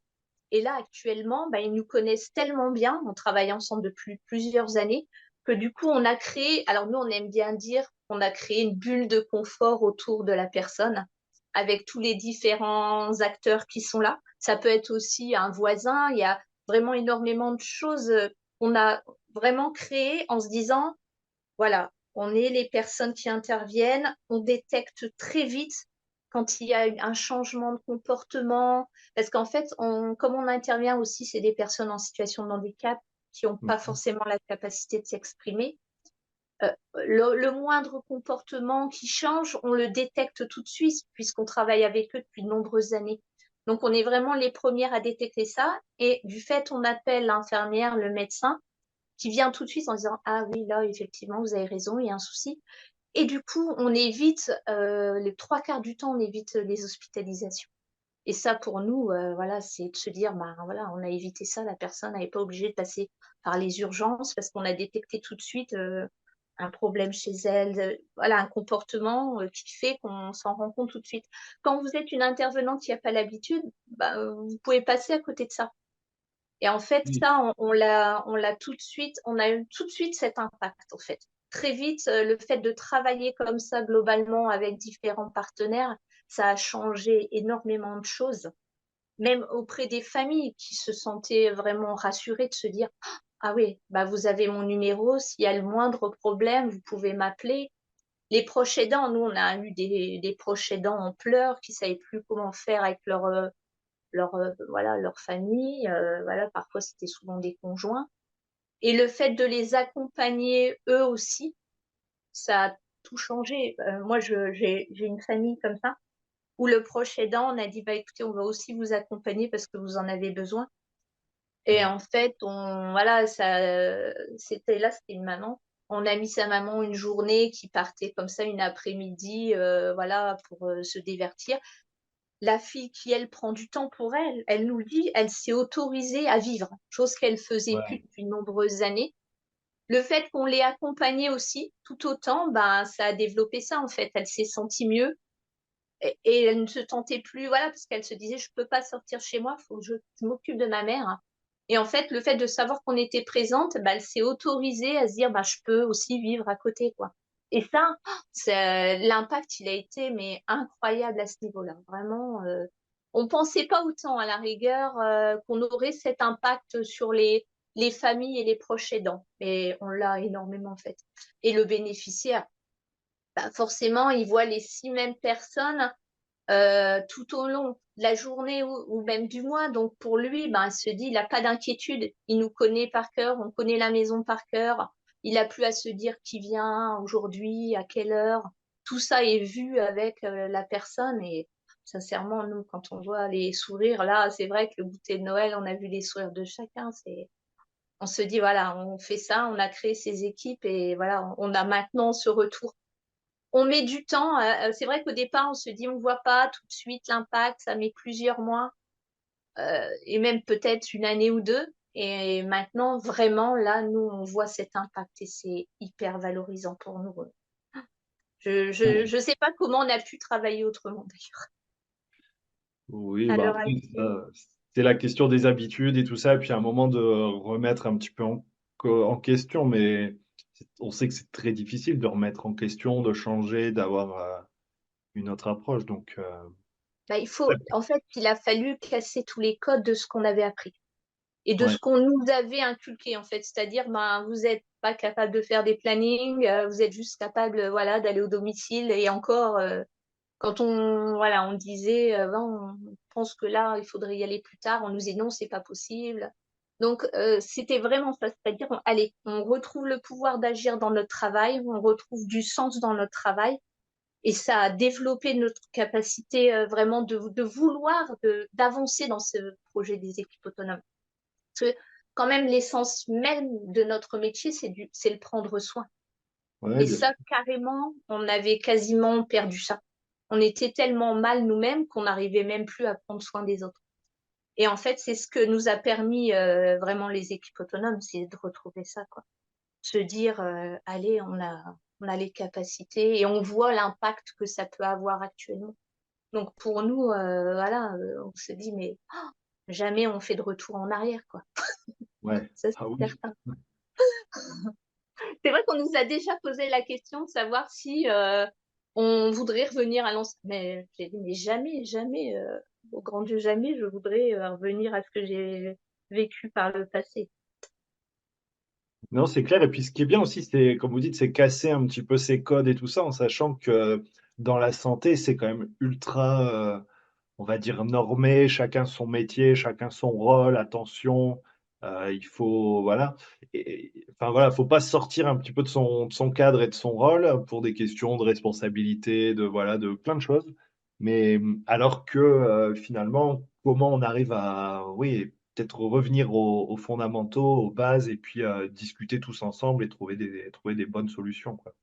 [SPEAKER 2] Et là, actuellement, bah, ils nous connaissent tellement bien, on travaille ensemble depuis plusieurs années, que du coup, on a créé, alors nous, on aime bien dire qu'on a créé une bulle de confort autour de la personne, avec tous les différents acteurs qui sont là. Ça peut être aussi un voisin, il y a vraiment énormément de choses qu'on a vraiment créées en se disant, voilà, on est les personnes qui interviennent, on détecte très vite quand il y a un changement de comportement, parce qu'en fait, comme on intervient aussi, c'est des personnes en situation de handicap qui n'ont pas
[SPEAKER 1] Mhm.
[SPEAKER 2] forcément la capacité de s'exprimer. Le moindre comportement qui change, on le détecte tout de suite, puisqu'on travaille avec eux depuis de nombreuses années. Donc, on est vraiment les premières à détecter ça. Et du fait, on appelle l'infirmière, le médecin, qui vient tout de suite en disant, ah oui, là, effectivement, vous avez raison, il y a un souci. Et du coup, on évite, les trois quarts du temps, on évite les hospitalisations. Et ça, pour nous, voilà, c'est de se dire, bah, voilà, on a évité ça, la personne n'est pas obligée de passer par les urgences parce qu'on a détecté tout de suite un problème chez elle, voilà, un comportement qui fait qu'on s'en rend compte tout de suite. Quand vous êtes une intervenante qui n'a pas l'habitude, bah, vous pouvez passer à côté de ça. Et en fait,
[SPEAKER 1] Oui.
[SPEAKER 2] ça, on l'a tout de suite, on a eu tout de suite cet impact, en fait. Très vite, le fait de travailler comme ça globalement avec différents partenaires, ça a changé énormément de choses, même auprès des familles qui se sentaient vraiment rassurées de se dire, ah oui, bah vous avez mon numéro, s'il y a le moindre problème, vous pouvez m'appeler. Les proches aidants, nous, on a eu des proches aidants en pleurs qui ne savaient plus comment faire avec voilà, leur famille. Voilà, parfois, c'était souvent des conjoints. Et le fait de les accompagner eux aussi, ça a tout changé. Moi, j'ai une famille comme ça, où le proche aidant, on a dit, bah, écoutez, on va aussi vous accompagner parce que vous en avez besoin. Et en fait, voilà, c'était une maman. On a mis sa maman une journée qui partait comme ça, une après-midi, voilà, pour se divertir. La fille qui, elle, prend du temps pour elle, elle nous le dit, elle s'est autorisée à vivre, chose qu'elle faisait plus
[SPEAKER 1] Ouais.
[SPEAKER 2] depuis de nombreuses années. Le fait qu'on l'ait accompagnée aussi, tout autant, ben, ça a développé ça, en fait. Elle s'est sentie mieux et elle ne se tentait plus, voilà, parce qu'elle se disait, je peux pas sortir chez moi, faut que je m'occupe de ma mère. Et en fait, le fait de savoir qu'on était présente, ben, elle s'est autorisée à se dire, ben, je peux aussi vivre à côté, quoi. Et ça, l'impact, il a été mais incroyable à ce niveau-là. Vraiment, on pensait pas autant à la rigueur qu'on aurait cet impact sur les familles et les proches aidants. Mais on l'a énormément fait. Et le bénéficiaire, bah, forcément, il voit les 6 mêmes personnes tout au long de la journée ou même du mois. Donc pour lui, ben, il se dit, il n'a pas d'inquiétude. Il nous connaît par cœur, on connaît la maison par cœur. Il n'a plus à se dire qui vient aujourd'hui, à quelle heure. Tout ça est vu avec la personne et sincèrement, nous, quand on voit les sourires, là, c'est vrai que le goûter de Noël, on a vu les sourires de chacun. On se dit, voilà, on fait ça, on a créé ces équipes et voilà, on a maintenant ce retour. On met du temps. C'est vrai qu'au départ, on se dit, on ne voit pas tout de suite l'impact, ça met plusieurs mois et même peut-être une année ou deux. Et maintenant, vraiment, là, nous, on voit cet impact et c'est hyper valorisant pour nous. Je sais pas comment on a pu travailler autrement d'ailleurs,
[SPEAKER 1] Oui,
[SPEAKER 2] à
[SPEAKER 1] bah
[SPEAKER 2] l'heure
[SPEAKER 1] après,
[SPEAKER 2] actuelle.
[SPEAKER 1] c'est la question des habitudes et tout ça, et puis à un moment de remettre un petit peu en question, mais on sait que c'est très difficile de remettre en question, de changer, d'avoir une autre approche. Donc,
[SPEAKER 2] Bah, en fait, il a fallu casser tous les codes de ce qu'on avait appris et de
[SPEAKER 1] ouais,
[SPEAKER 2] ce qu'on nous avait inculqué en fait. C'est-à-dire, ben, vous n'êtes pas capable de faire des plannings, vous êtes juste capable, voilà, d'aller au domicile et encore. Quand voilà, on disait, ben, on pense que là, il faudrait y aller plus tard, on nous disait non, c'est pas possible. Donc, c'était vraiment ça, c'est-à-dire, allez, on retrouve le pouvoir d'agir dans notre travail, on retrouve du sens dans notre travail, et ça a développé notre capacité vraiment de vouloir d'avancer dans ce projet des équipes autonomes. Parce que quand même, l'essence même de notre métier, c'est le prendre soin.
[SPEAKER 1] ouais,
[SPEAKER 2] Et
[SPEAKER 1] bien sûr.
[SPEAKER 2] ça, carrément, on avait quasiment perdu ça. On était tellement mal nous-mêmes qu'on n'arrivait même plus à prendre soin des autres. Et en fait, c'est ce que nous a permis vraiment les équipes autonomes, c'est de retrouver ça, quoi. Se dire, allez, on a les capacités et on voit l'impact que ça peut avoir actuellement. Donc pour nous, voilà, on se dit, mais jamais on fait de retour en arrière, quoi.
[SPEAKER 1] Ouais,
[SPEAKER 2] Ça,
[SPEAKER 1] ah
[SPEAKER 2] c'est
[SPEAKER 1] oui.
[SPEAKER 2] certain. C'est vrai qu'on nous a déjà posé la question de savoir si on voudrait revenir à l'ancien. Mais j'ai dit, mais jamais, jamais, au grand Dieu, jamais, je voudrais revenir à ce que j'ai vécu par le passé.
[SPEAKER 1] Non, c'est clair. Et puis, ce qui est bien aussi, c'est, comme vous dites, c'est casser un petit peu ces codes et tout ça, en sachant que dans la santé, c'est quand même ultra, on va dire, normé. Chacun son métier, chacun son rôle. Attention, il faut, voilà. Enfin, voilà, faut pas sortir un petit peu de son cadre et de son rôle pour des questions de responsabilité, de, voilà, de plein de choses. Mais alors que finalement, comment on arrive à, oui, peut-être revenir aux fondamentaux, aux bases, et puis discuter tous ensemble et trouver des bonnes solutions, quoi.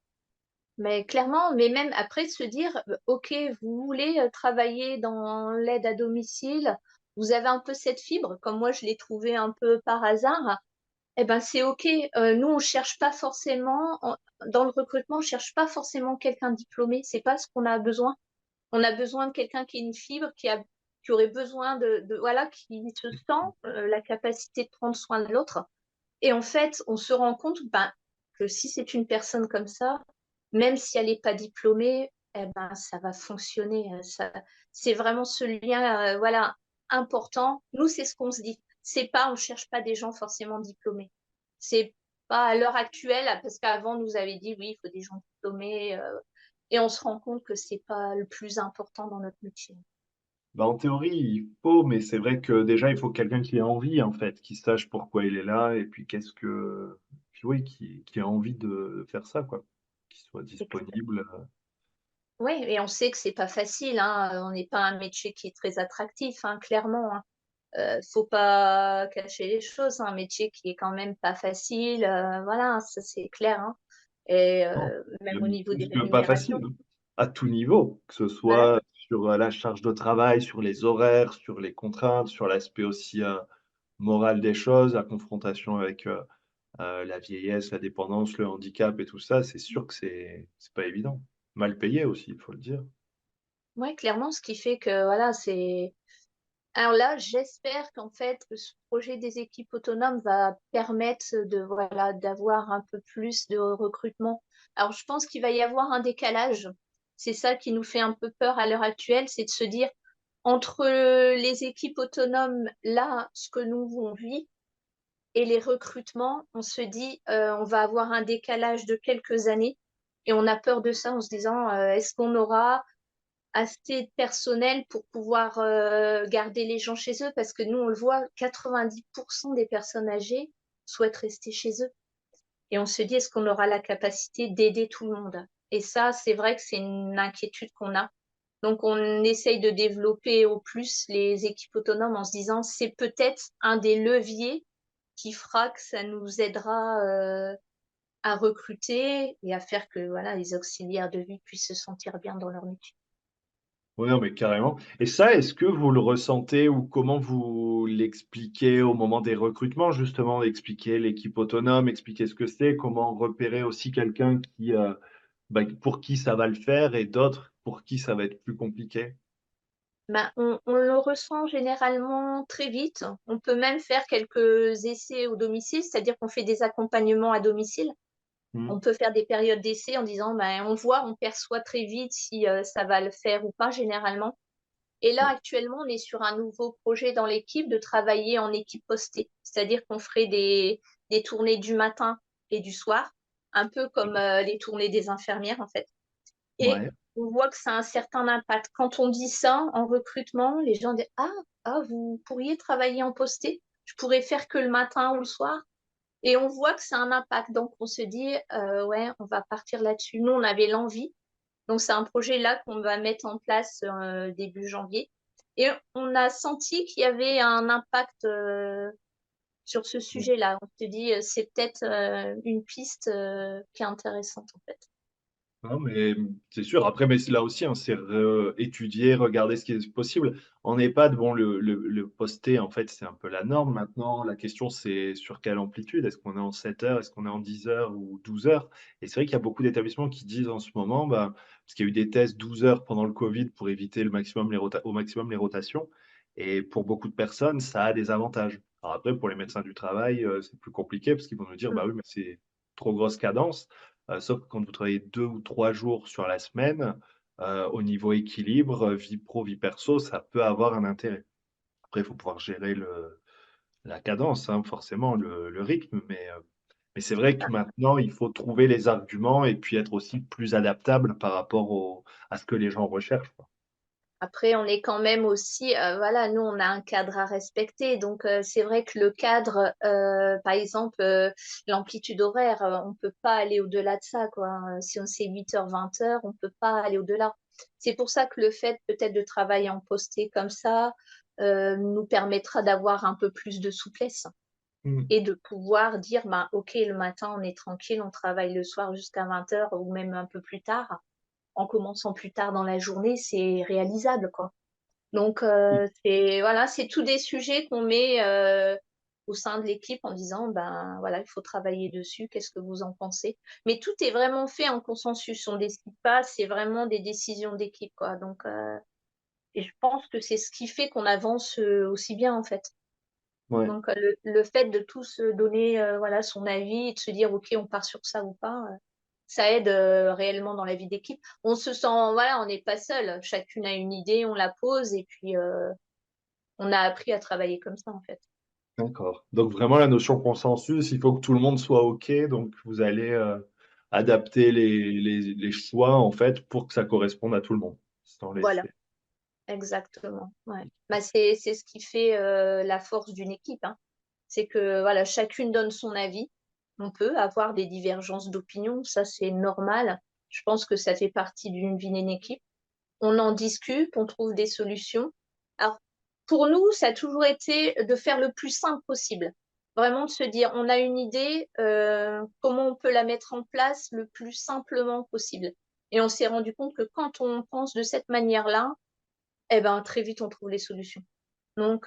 [SPEAKER 2] Mais clairement, mais même après se dire, OK, vous voulez travailler dans l'aide à domicile, vous avez un peu cette fibre, comme moi je l'ai trouvé un peu par hasard, eh ben c'est OK. Nous, on cherche pas forcément, dans le recrutement, on cherche pas forcément quelqu'un diplômé, c'est pas ce qu'on a besoin. On a besoin de quelqu'un qui ait une fibre, qui aurait besoin voilà, qui se sent la capacité de prendre soin de l'autre. Et en fait, on se rend compte ben, que si c'est une personne comme ça, même si elle n'est pas diplômée, eh ben, ça va fonctionner. C'est vraiment ce lien voilà, important. Nous, c'est ce qu'on se dit. C'est pas, on ne cherche pas des gens forcément diplômés. C'est pas à l'heure actuelle, parce qu'avant, on nous avait dit oui, il faut des gens diplômés. Et on se rend compte que c'est pas le plus important dans notre métier.
[SPEAKER 1] Bah, en théorie, il faut, mais c'est vrai que déjà, il faut quelqu'un qui ait envie, en fait, qui sache pourquoi il est là, et puis puis oui, qui a envie de faire ça, quoi, qui soit disponible.
[SPEAKER 2] Oui, et on sait que c'est pas facile, hein. On n'est pas un métier qui est très attractif, hein, clairement, hein. Faut pas cacher les choses, hein, un métier qui est quand même pas facile, voilà, ça c'est clair, hein. Et
[SPEAKER 1] Non,
[SPEAKER 2] même au
[SPEAKER 1] même
[SPEAKER 2] niveau des
[SPEAKER 1] plus que pas facile,
[SPEAKER 2] rémunérations,
[SPEAKER 1] hein, à tout niveau, que ce
[SPEAKER 2] voilà.
[SPEAKER 1] soit sur la charge de travail, sur les horaires, sur les contraintes, sur l'aspect aussi moral des choses, la confrontation avec la vieillesse, la dépendance, le handicap et tout ça, c'est sûr que c'est pas évident. Mal payé aussi, il faut le dire.
[SPEAKER 2] Ouais, clairement, ce qui fait que voilà, c'est. Alors là, j'espère qu'en fait, que ce projet des équipes autonomes va permettre de voilà d'avoir un peu plus de recrutement. Alors, je pense qu'il va y avoir un décalage. C'est ça qui nous fait un peu peur à l'heure actuelle, c'est de se dire entre les équipes autonomes, là, ce que nous on vit, et les recrutements, on se dit, on va avoir un décalage de quelques années. Et on a peur de ça en se disant, est-ce qu'on aura assez de personnel pour pouvoir garder les gens chez eux? Parce que nous, on le voit, 90% des personnes âgées souhaitent rester chez eux. Et on se dit, est-ce qu'on aura la capacité d'aider tout le monde? Et ça, c'est vrai que c'est une inquiétude qu'on a. Donc, on essaye de développer au plus les équipes autonomes en se disant, c'est peut-être un des leviers qui fera que ça nous aidera à recruter et à faire que voilà, les auxiliaires de vie puissent se sentir bien dans leur métier.
[SPEAKER 1] Oui, non, mais carrément. Et ça, est-ce que vous le ressentez ou comment vous l'expliquez au moment des recrutements, justement, expliquer l'équipe autonome, expliquer ce que c'est, comment repérer aussi quelqu'un bah, pour qui ça va le faire et d'autres pour qui ça va être plus compliqué?
[SPEAKER 2] Ben, on le ressent généralement très vite. On peut même faire quelques essais au domicile, c'est-à-dire qu'on fait des accompagnements à domicile.
[SPEAKER 1] Hmm.
[SPEAKER 2] On peut faire des périodes d'essai en disant, ben, on voit, on perçoit très vite si ça va le faire ou pas généralement. Et là,
[SPEAKER 1] Ouais.
[SPEAKER 2] actuellement, on est sur un nouveau projet dans l'équipe de travailler en équipe postée. C'est-à-dire qu'on ferait des tournées du matin et du soir, un peu comme les tournées des infirmières, en fait. Et
[SPEAKER 1] Ouais.
[SPEAKER 2] on voit que ça a un certain impact. Quand on dit ça en recrutement, les gens disent, vous pourriez travailler en posté? Je pourrais faire que le matin ou le soir. Et on voit que ça a un impact. Donc, on se dit, ouais, on va partir là-dessus. Nous, on avait l'envie. Donc, c'est un projet là qu'on va mettre en place début janvier. Et on a senti qu'il y avait un impact sur ce sujet-là. On se dit, c'est peut-être une piste qui est intéressante, en fait.
[SPEAKER 1] Non, mais c'est sûr. Après, mais là aussi, hein, c'est étudier, regarder ce qui est possible. En EHPAD, bon, le posté, en fait, c'est un peu la norme maintenant. La question, c'est sur quelle amplitude? Est-ce qu'on est en 7 heures? Est-ce qu'on est en 10 heures ou 12 heures? Et c'est vrai qu'il y a beaucoup d'établissements qui disent en ce moment, bah, parce qu'il y a eu des tests 12 heures pendant le Covid pour éviter au maximum les rotations. Et pour beaucoup de personnes, ça a des avantages. Alors après, pour les médecins du travail, c'est plus compliqué parce qu'ils vont nous dire, bah oui, mais c'est trop grosse cadence. Sauf que quand vous travaillez 2 ou 3 jours sur la semaine, au niveau équilibre, vie pro, vie perso, ça peut avoir un intérêt. Après, il faut pouvoir gérer la cadence, hein, forcément, le rythme, mais c'est vrai que maintenant, il faut trouver les arguments et puis être aussi plus adaptable par rapport à ce que les gens recherchent, quoi.
[SPEAKER 2] Après, on est quand même aussi, voilà, nous, on a un cadre à respecter. Donc, c'est vrai que le cadre, par exemple, l'amplitude horaire, on peut pas aller au-delà de ça, quoi. Si on sait 8 heures, 20 heures, on peut pas aller au-delà. C'est pour ça que le fait peut-être de travailler en posté comme ça, nous permettra d'avoir un peu plus de souplesse
[SPEAKER 1] Mmh.
[SPEAKER 2] et de pouvoir dire, ben, OK, le matin, on est tranquille, on travaille le soir jusqu'à 20 heures ou même un peu plus tard. En commençant plus tard dans la journée, c'est réalisable, quoi. Donc,
[SPEAKER 1] Oui,
[SPEAKER 2] c'est voilà, c'est tous des sujets qu'on met au sein de l'équipe en disant, ben voilà, il faut travailler dessus, qu'est-ce que vous en pensez? Mais tout est vraiment fait en consensus, on décide pas, c'est vraiment des décisions d'équipe, quoi. Donc, et je pense que c'est ce qui fait qu'on avance aussi bien, en fait.
[SPEAKER 1] ouais,
[SPEAKER 2] Donc, le fait de tous donner voilà, son avis et de se dire, OK, on part sur ça ou pas, ça aide réellement dans la vie d'équipe. On se sent, voilà, on n'est pas seul. Chacune a une idée, on la pose et puis on a appris à travailler comme ça, en fait.
[SPEAKER 1] d'accord. Donc vraiment la notion consensus, il faut que tout le monde soit OK, donc vous allez, adapter les choix, en fait, pour que ça corresponde à tout le monde, sans
[SPEAKER 2] Voilà,
[SPEAKER 1] laisser
[SPEAKER 2] exactement, ouais. Bah, c'est ce qui fait, la force d'une équipe, hein. C'est que, voilà, chacune donne son avis. On peut avoir des divergences d'opinion, ça, c'est normal. Je pense que ça fait partie d'une vie d'une équipe. On en discute, on trouve des solutions. Alors, pour nous, ça a toujours été de faire le plus simple possible. Vraiment de se dire, on a une idée, comment on peut la mettre en place le plus simplement possible. Et on s'est rendu compte que quand on pense de cette manière-là, eh ben, très vite, on trouve les solutions. Donc,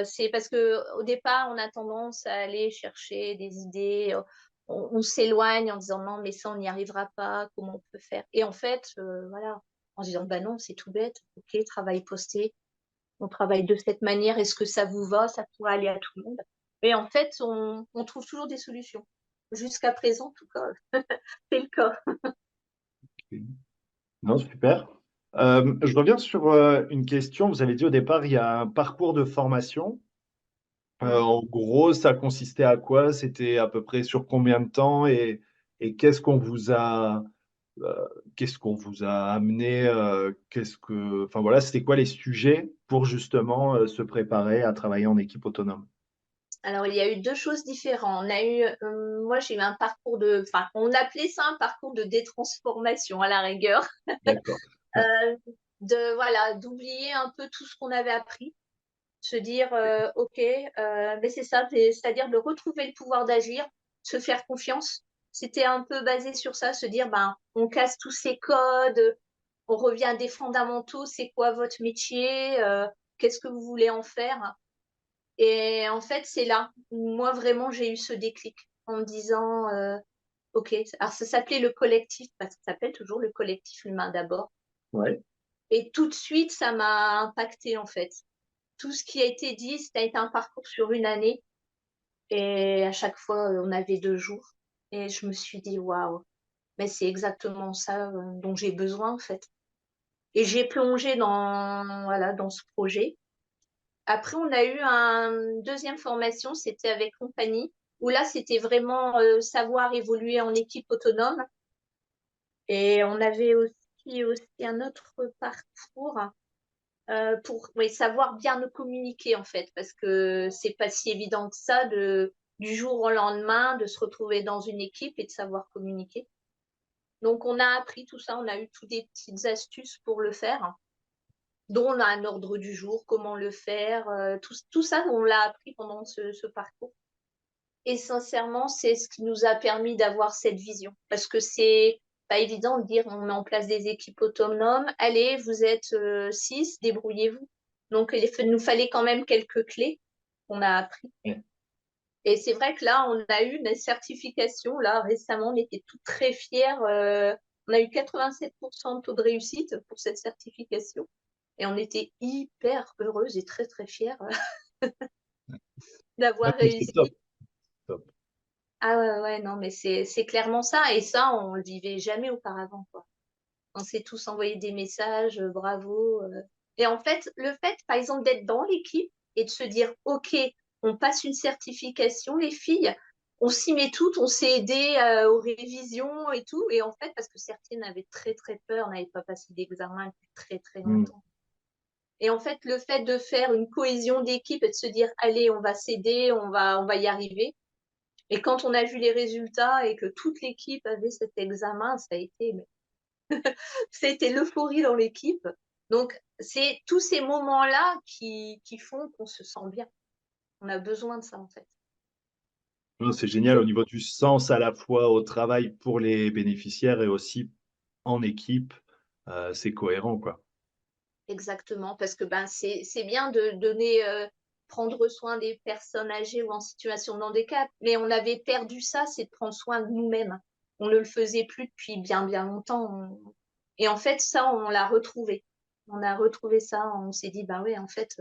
[SPEAKER 2] c'est parce que au départ, on a tendance à aller chercher des idées, on s'éloigne en disant: «Non, mais ça, on n'y arrivera pas, comment on peut faire?» Et en fait, voilà, en se disant: «Bah non, c'est tout bête, OK, travail posté, on travaille de cette manière, est-ce que ça vous va? Ça pourrait aller à tout le monde». Et en fait, on trouve toujours des solutions. Jusqu'à présent, en tout cas, c'est le cas.
[SPEAKER 1] non, super. Je reviens sur, une question. Vous avez dit au départ, il y a un parcours de formation.
[SPEAKER 2] Mmh.
[SPEAKER 1] En gros, ça consistait à quoi? C'était à peu près sur combien de temps et qu'est-ce qu'on vous a amené, enfin voilà, c'était quoi les sujets pour justement, se préparer à travailler en équipe autonome?
[SPEAKER 2] Alors, il y a eu 2 choses différentes. On a eu, moi, j'ai eu un parcours de, enfin, on appelait ça un parcours de détransformation à la rigueur.
[SPEAKER 1] D'accord.
[SPEAKER 2] De voilà, d'oublier un peu tout ce qu'on avait appris, se dire, «OK, mais c'est ça, c'est-à-dire de retrouver le pouvoir d'agir, se faire confiance». C'était un peu basé sur ça, se dire: «Ben, on casse tous ces codes, on revient à des fondamentaux. C'est quoi votre métier? Qu'est-ce que vous voulez en faire?» Et en fait, c'est là où moi vraiment j'ai eu ce déclic en me disant, «OK». Alors ça s'appelait le collectif, enfin ça s'appelle toujours le collectif L'Humain d'abord,
[SPEAKER 1] Ouais,
[SPEAKER 2] et tout de suite ça m'a impactée en fait. Tout ce qui a été dit, ça a été un parcours sur une année et à chaque fois, on avait 2 jours et je me suis dit: «Waouh, mais c'est exactement ça, dont j'ai besoin en fait». Et j'ai plongé dans voilà, dans ce projet. Après, on a eu une deuxième formation, c'était avec compagnie, où là, c'était vraiment, savoir évoluer en équipe autonome, et on avait aussi un autre parcours, pour, oui, savoir bien nous communiquer, en fait, parce que c'est pas si évident que ça de du jour au lendemain, de se retrouver dans une équipe et de savoir communiquer. Donc on a appris tout ça, on a eu toutes des petites astuces pour le faire, dont on a un ordre du jour, comment le faire, tout ça, on l'a appris pendant ce parcours. Et sincèrement, c'est ce qui nous a permis d'avoir cette vision. Parce que c'est pas évident de dire, on met en place des équipes autonomes. Allez, vous êtes 6, débrouillez-vous. Donc, nous fallait quand même quelques clés qu'on a appris.
[SPEAKER 1] ouais.
[SPEAKER 2] Et c'est vrai que là, on a eu une certification. Là, récemment, on était tous très fiers. On a eu 87% de taux de réussite pour cette certification. Et on était hyper heureuses et très, très fiers
[SPEAKER 1] Ah,
[SPEAKER 2] d'avoir
[SPEAKER 1] mais c'est top,
[SPEAKER 2] réussi.
[SPEAKER 1] top.
[SPEAKER 2] Ah ouais, ouais, non, mais c'est clairement ça. Et ça, on le vivait jamais auparavant, quoi. On s'est tous envoyé des messages, bravo. Et en fait, le fait, par exemple, d'être dans l'équipe et de se dire, OK, on passe une certification, les filles, on s'y met toutes, on s'est aidé aux révisions et tout. Et en fait, parce que certaines avaient très, très peur, n'avaient pas passé d'examen depuis très, très
[SPEAKER 1] Mm.
[SPEAKER 2] longtemps. Et en fait, le fait de faire une cohésion d'équipe et de se dire, allez, on va s'aider, on va y arriver. Et quand on a vu les résultats et que toute l'équipe avait cet examen, ça a été l'euphorie dans l'équipe. Donc, c'est tous ces moments-là qui font qu'on se sent bien. On a besoin de ça, en fait.
[SPEAKER 1] Non, c'est génial au niveau du sens à la fois au travail pour les bénéficiaires et aussi en équipe, c'est cohérent, quoi.
[SPEAKER 2] Exactement, parce que ben, c'est bien de donner, prendre soin des personnes âgées ou en situation de handicap, mais on avait perdu ça, c'est de prendre soin de nous-mêmes. On ne le faisait plus depuis bien, bien longtemps. Et en fait, ça, on l'a retrouvé. On a retrouvé ça, on s'est dit, bah oui, en fait,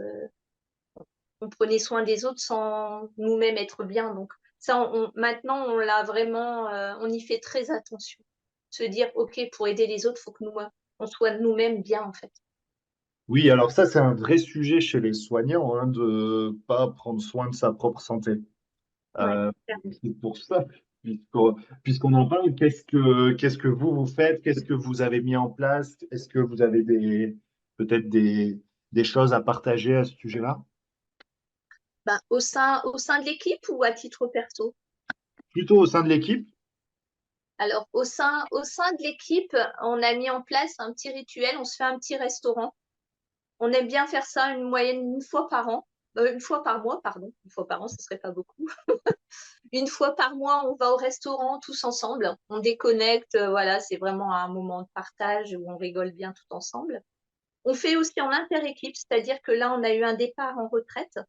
[SPEAKER 2] on prenait soin des autres sans nous-mêmes être bien. Donc ça, maintenant, on l'a vraiment, on y fait très attention. Se dire, OK, pour aider les autres, il faut que nous, on soit nous-mêmes bien, en fait.
[SPEAKER 1] Oui, alors ça, c'est un vrai sujet chez les soignants, hein, de pas prendre soin de sa propre santé.
[SPEAKER 2] Ouais.
[SPEAKER 1] C'est pour ça, puisqu'on en parle, qu'est-ce que vous faites? Qu'est-ce que vous avez mis en place? Est-ce que vous avez peut-être des choses à partager à ce sujet-là?
[SPEAKER 2] Ben, au sein de l'équipe ou à titre perso?
[SPEAKER 1] Plutôt au sein de l'équipe.
[SPEAKER 2] Alors, au sein de l'équipe, on a mis en place un petit rituel. On se fait un petit restaurant. On aime bien faire ça une moyenne une fois par an. Une fois par mois, pardon. Une fois par an, ce serait pas beaucoup. Une fois par mois, on va au restaurant tous ensemble. On déconnecte. Voilà, c'est vraiment un moment de partage où on rigole bien tout ensemble. On fait aussi en inter-équipe, c'est-à-dire que là, on a eu un départ en retraite.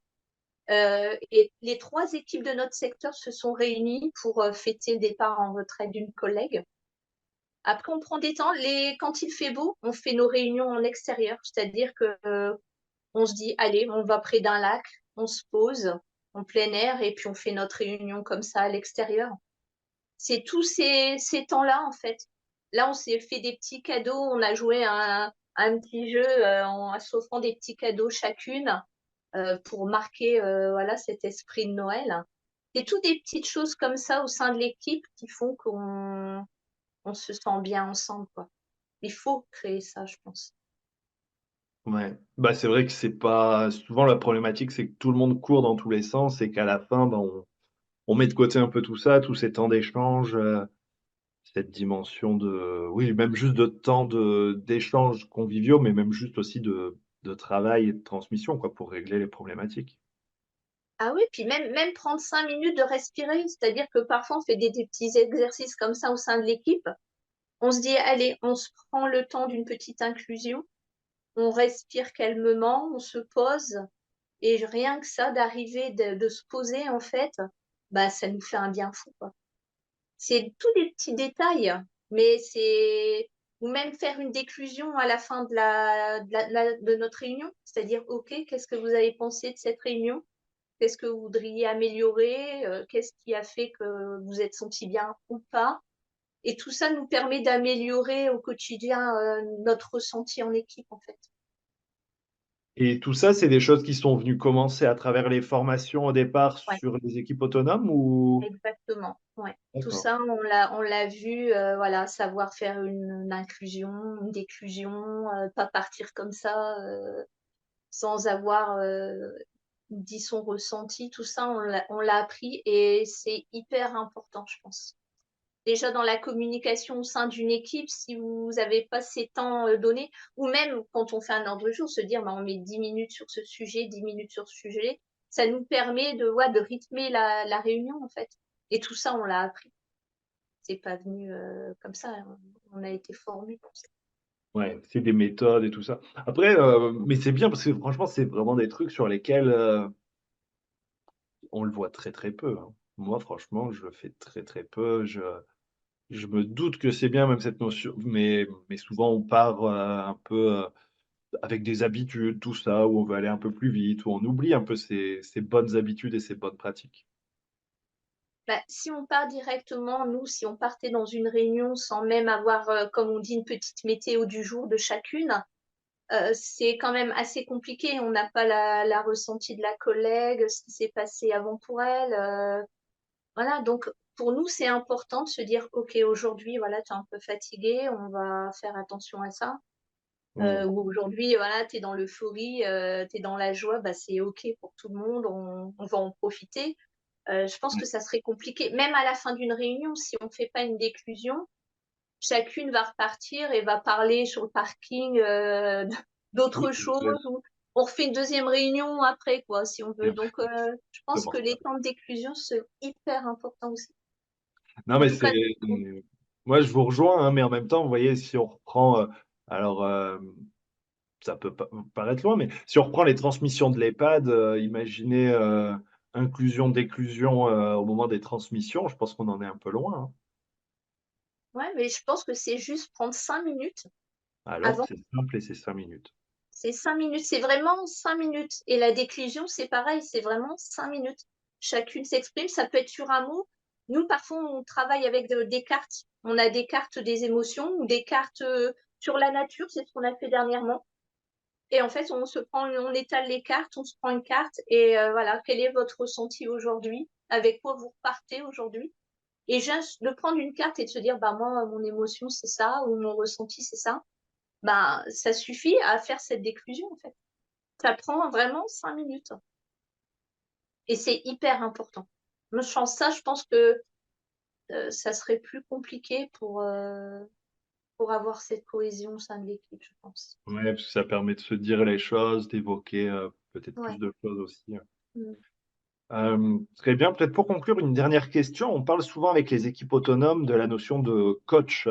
[SPEAKER 2] Et les trois équipes de notre secteur se sont réunies pour fêter le départ en retraite d'une collègue. Après, on prend des temps. Quand il fait beau, on fait nos réunions en extérieur, c'est-à-dire que on se dit, allez, on va près d'un lac, on se pose en plein air et puis on fait notre réunion comme ça à l'extérieur. C'est tous ces temps-là, en fait. Là, on s'est fait des petits cadeaux, on a joué à un petit jeu en s'offrant des petits cadeaux chacune pour marquer voilà, cet esprit de Noël. C'est toutes des petites choses comme ça au sein de l'équipe qui font qu'on se sent bien ensemble, quoi. Il faut créer ça, je pense.
[SPEAKER 1] Ouais. Bah, c'est vrai que c'est pas souvent la problématique, c'est que tout le monde court dans tous les sens et qu'à la fin, ben, on met de côté un peu tout ça, tous ces temps d'échange, cette dimension de, oui, même juste de temps d'échange conviviaux, mais même juste aussi de travail et de transmission, quoi, pour régler les problématiques.
[SPEAKER 2] Ah oui, puis même prendre 5 minutes de respirer, c'est-à-dire que parfois on fait des petits exercices comme ça au sein de l'équipe. On se dit, allez, on se prend le temps d'une petite inclusion, on respire calmement, on se pose, et rien que ça, d'arriver, de se poser, en fait, bah, ça nous fait un bien fou, quoi. C'est tous des petits détails, mais c'est. Ou même faire une déclusion à la fin de notre réunion, c'est-à-dire, OK, qu'est-ce que vous avez pensé de cette réunion? Qu'est-ce que vous voudriez améliorer? Qu'est-ce qui a fait que vous êtes senti bien ou pas? Et tout ça nous permet d'améliorer au quotidien notre ressenti en équipe, en fait.
[SPEAKER 1] Et tout ça, c'est des choses qui sont venues commencer à travers les formations au départ
[SPEAKER 2] Ouais,
[SPEAKER 1] sur les équipes autonomes ou?
[SPEAKER 2] exactement. Ouais. Tout
[SPEAKER 1] D'accord.
[SPEAKER 2] ça, on l'a vu, voilà, savoir faire une inclusion, une déclusion, pas partir comme ça sans avoir dit son ressenti. Tout ça, on l'a appris et c'est hyper important, je pense. Déjà dans la communication au sein d'une équipe, si vous n'avez pas ces temps donnés, ou même quand on fait un ordre du jour, se dire bah, on met 10 minutes sur ce sujet, 10 minutes sur ce sujet, ça nous permet de rythmer la réunion en fait. Et tout ça, on l'a appris. C'est pas venu comme ça, hein. On a été formés pour ça.
[SPEAKER 1] Ouais, c'est des méthodes et tout ça. Après, mais c'est bien parce que franchement, c'est vraiment des trucs sur lesquels on le voit très très peu, hein. Moi, franchement, je le fais très très peu. Je me doute que c'est bien même cette notion, mais souvent on part un peu avec des habitudes, tout ça, où on veut aller un peu plus vite, où on oublie un peu ces bonnes habitudes et ces bonnes pratiques.
[SPEAKER 2] Si on part directement, nous, si on partait dans une réunion sans même avoir, comme on dit, une petite météo du jour de chacune, c'est quand même assez compliqué. On n'a pas la ressenti de la collègue, ce qui s'est passé avant pour elle. Voilà, donc pour nous, c'est important de se dire, OK, aujourd'hui, voilà, tu es un peu fatigué, on va faire attention à ça.
[SPEAKER 1] Mm.
[SPEAKER 2] Ou aujourd'hui, voilà, tu es dans l'euphorie, tu es dans la joie, bah, c'est OK pour tout le monde, on va en profiter. Je pense
[SPEAKER 1] Ouais.
[SPEAKER 2] que ça serait compliqué. Même à la fin d'une réunion, si on ne fait pas une déclusion, chacune va repartir et va parler sur le parking
[SPEAKER 1] Oui,
[SPEAKER 2] d'autres
[SPEAKER 1] c'est
[SPEAKER 2] choses ou on refait une deuxième réunion après, quoi, si on veut.
[SPEAKER 1] bien.
[SPEAKER 2] Donc, je
[SPEAKER 1] C'est
[SPEAKER 2] pense
[SPEAKER 1] pour
[SPEAKER 2] que
[SPEAKER 1] ça.
[SPEAKER 2] les temps de déclusion sont hyper importants aussi.
[SPEAKER 1] Non,
[SPEAKER 2] En
[SPEAKER 1] mais
[SPEAKER 2] tout cas,
[SPEAKER 1] moi, je vous rejoins, hein, mais en même temps, vous voyez, si on reprend, alors, ça peut paraître loin, mais si on reprend les transmissions de l'EHPAD, imaginez inclusion, déclusion au moment des transmissions, je pense qu'on en est un peu loin, hein.
[SPEAKER 2] ouais, mais je pense que c'est juste prendre 5 minutes
[SPEAKER 1] Alors,
[SPEAKER 2] avant.
[SPEAKER 1] c'est simple et c'est 5 minutes.
[SPEAKER 2] C'est 5 minutes, c'est vraiment 5 minutes. Et la déclusion, c'est pareil, c'est vraiment 5 minutes. Chacune s'exprime, ça peut être sur un mot. Nous, parfois, on travaille avec des cartes. On a des cartes des émotions ou des cartes sur la nature, c'est ce qu'on a fait dernièrement. Et en fait, on étale les cartes, on se prend une carte et voilà, quel est votre ressenti aujourd'hui? Avec quoi vous repartez aujourd'hui? Et juste de prendre une carte et de se dire, bah moi, mon émotion, c'est ça, ou mon ressenti, c'est ça, bah ça suffit à faire cette déclusion, en fait. Ça prend vraiment 5 minutes. Et c'est hyper important. Moi, je pense que ça serait plus compliqué pour avoir cette cohésion au sein de l'équipe, je pense.
[SPEAKER 1] Ouais, parce que ça permet de se dire les choses, d'évoquer peut-être plus
[SPEAKER 2] Ouais.
[SPEAKER 1] de choses aussi.
[SPEAKER 2] Mm.
[SPEAKER 1] Très bien. Peut-être pour conclure, une dernière question. On parle souvent avec les équipes autonomes de la notion de coach.